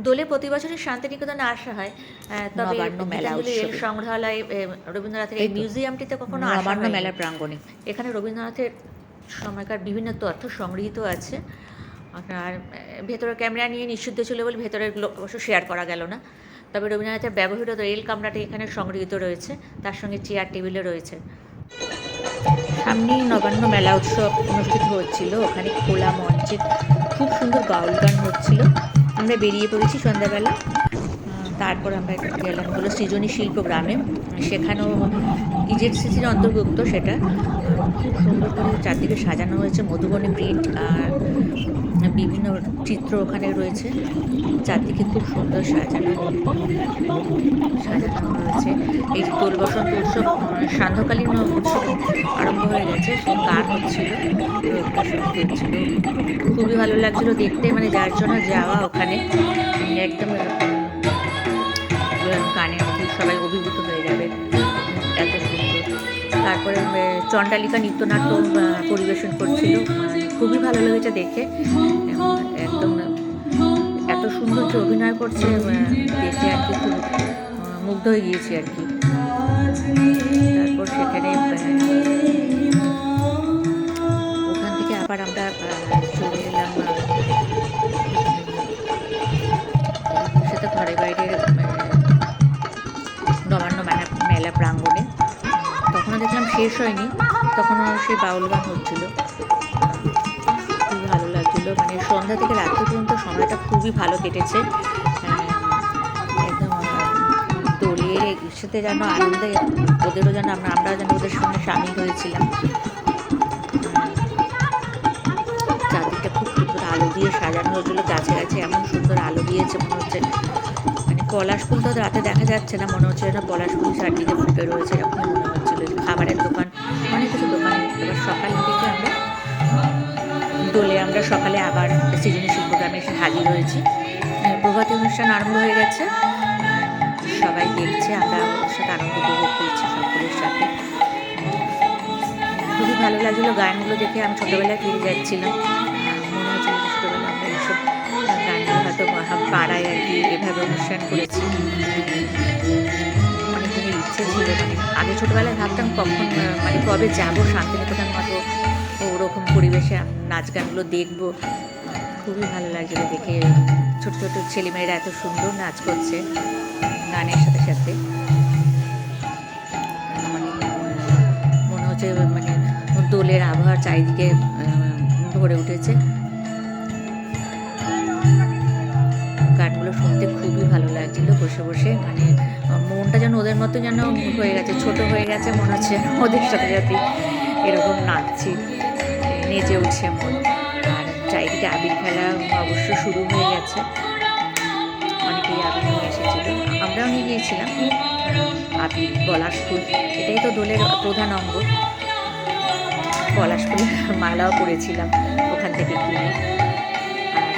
দোলে প্রতি বছরই শান্তিনিকেতনে আসা হয়, তবে নবান্ন মেলা গীতাঞ্জলি রেল উৎসবে সংগ্রহালয়, রবীন্দ্রনাথের এই এই তো মিউজিয়ামটিতে কখনো আসা নবান্ন হয়নি। মেলার প্রাঙ্গণে। এখানে রবীন্দ্রনাথের সময়কার বিভিন্ন তথ্য সংগৃহীত আছে। আর ভেতরে ক্যামেরা নিয়ে নিষিদ্ধ ছিল বলে ভেতরেরগুলো অবশ্য শেয়ার করা গেল না। তবে রবীন্দ্রনাথের ব্যবহৃত রেল কামরাটি এখানে সংগৃহীত রয়েছে, তার সঙ্গে চেয়ার টেবিলও রয়েছে। সামনেই নবান্ন মেলা উৎসব অনুষ্ঠিত হচ্ছিল, ওখানে খোলা মঞ্চে খুব সুন্দর বাউল গান হচ্ছিল। আমরা বেরিয়ে পড়েছি সন্ধ্যাবেলা। তারপর আমরা গেলাম হলো সৃজনী শিল্প গ্রামে, সেখানেও ইজেডসিসির অন্তর্ভুক্ত সেটা। খুব সুন্দর করে চারদিকে সাজানো হয়েছে, মধুবনী প্রিন্ট আর বিভিন্ন চিত্র ওখানে রয়েছে। চারদিকে খুব সুন্দর সাজানো সাজানো রয়েছে। এই যে দোল বসন্ত উৎসব সান্ধ্যকালীন উৎসব আরম্ভ হয়ে গেছে, সেই গান হচ্ছিল, রবীন্দ্রসঙ্গীত হচ্ছিল। খুবই ভালো লাগছিল দেখতে, মানে যার জন্য যাওয়া ওখানে একদম গানের মধ্যে সবাই অভিভূত হয়ে যাবে, এত সুন্দর। তারপরে চণ্ডালিকা নৃত্যনাট্য পরিবেশন করছিল, খুবই ভালো লেগেছে দেখে। একদম এত সুন্দর যে অভিনয় করছে দেখে আর কি খুব মুগ্ধ হয়ে গিয়েছি আর কি। তারপর সেখানে ওখান থেকে আবার আমরা চলে এলাম সেটা ঘরে বাইরে নবান্ন মেলা প্রাঙ্গণে। তখনও দেখলাম শেষ হয়নি, তখনও সেই বাউল গান হচ্ছিল। খুবই ভালো লাগছিলো, মানে সন্ধ্যা থেকে রাত্রি পর্যন্ত সময়টা খুবই ভালো কেটেছে। একদম দোলের সাথে যেন আনন্দে ওদেরও যেন আমরা যেন ওদের সঙ্গে সামিল হয়েছিলাম। চারদিকটা খুব সুন্দর আলো দিয়ে সাজানো হয়েছিল, গাছে গাছে এমন সুন্দর আলো দিয়েছে, মনে হচ্ছে মানে পলাশ ফুল তো রাতে দেখা যাচ্ছে না, মনে হচ্ছে যেন পলাশ ফুল চারদিকে ফুটে রয়েছে, এরকমই মনে হচ্ছিল। খাবারের দোকান, অনেক কিছু দোকান। এবার সকাল থেকে আমরা সকালে আবার সৃজনী শিল্পগ্রামে এসে হাজির হয়েছি। প্রভাতী অনুষ্ঠান আরম্ভ হয়ে গেছে, সবাই দেখছে, আমরা ওর সাথে আনন্দ উপভোগ করছি সকলের সাথে। খুবই ভালো লাগছিলো গানগুলো দেখে। আমি ছোটোবেলায় ফিরে যাচ্ছিলাম, মনে হচ্ছিল যে ছোটোবেলায় আমরা এইসব গানগুলো হয়তো পাড়ায় আর কি এভাবে অনুষ্ঠান করেছি। অনেকদিনের ইচ্ছে ছিল, মানে আগে ছোটোবেলায় ভাবতাম কখন মানে কবে যাবো শান্তিনিকেতন মতো ওরকম পরিবেশে নাচ গানগুলো দেখবো। খুবই ভালো লাগছিলো দেখে, ছোটো ছোটো ছেলেমেয়েরা এত সুন্দর নাচ করছে গানের সাথে সাথে। মানে মনে হচ্ছে মানে দোলের আবহাওয়া চারিদিকে ভরে উঠেছে। গানগুলো শুনতে খুবই ভালো লাগছিলো বসে বসে, মানে মনটা যেন ওদের মতো যেন হয়ে গেছে, ছোট হয়ে গেছে, মনে হচ্ছে ওদের সাথে সাথে এরকম নাচছি, নেচে উঠছে মন। আর চারিদিকে আবির খেলা অবশ্য শুরু হয়ে গেছে, অনেকেই আবির নিয়ে এসেছিল, আমরাও নিয়ে গিয়েছিলাম আবির, পলাশ ফুল, এটাই তো দোলের প্রধান অঙ্গ। পলাশ ফুলের মালাও পরেছিলাম ওখান থেকে কিনে, আর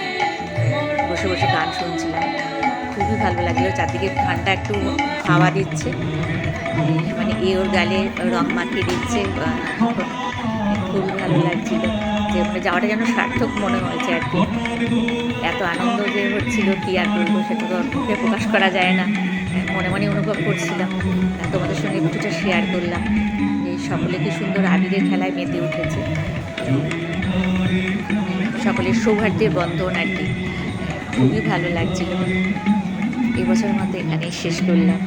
বসে বসে গান শুনছিলাম। খুবই ভালো লাগলো, চারদিকে ঠান্ডা একটু হাওয়া দিচ্ছে, মানে এ ওর গালে রং মাখিয়ে দিচ্ছে। খুবই ভালো লাগছিল, যে মানে যাওয়াটা যেন সার্থক মনে হয়েছে আর কি। এত আনন্দ যে হচ্ছিল কি আর বলবো, সেটা তো মুখে প্রকাশ করা যায় না, মনে মনে অনুভব করছিলাম। তোমাদের সঙ্গে কিছুটা শেয়ার করলাম যে সকলে কি সুন্দর আবিরের খেলায় মেতে উঠেছে, সকলের সৌহার্দ্যের বন্ধন আর কি। খুবই ভালো লাগছিল। এবছরের মতো এখানেই শেষ করলাম।